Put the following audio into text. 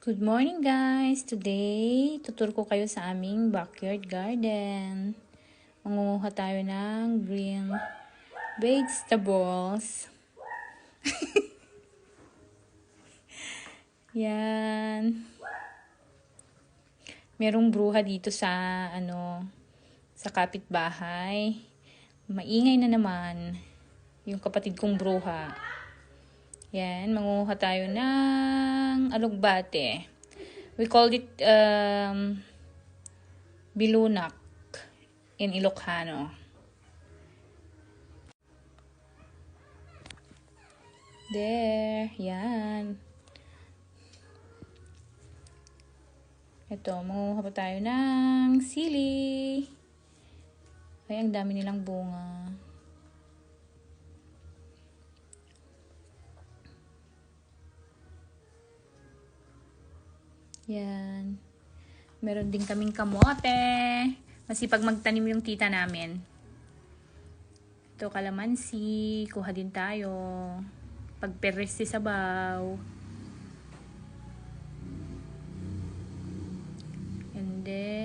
Good morning guys! Today, tutur ko kayo sa aming backyard garden. Mangunguha tayo ng green vegetables. Yan. Merong bruha dito sa kapitbahay. Maingay na naman yung kapatid kong bruha. Yan, mangunguha tayo ng alugbate. We called it bilunak in Ilocano. There, yan. Ito, mangunguha pa tayo ng sili. Ay, ang dami nilang bunga. Yan. Meron din kaming kamote. Masipag magtanim yung tita namin. Ito, kalamansi. Kuha din tayo. Pagperes si sabaw. And then,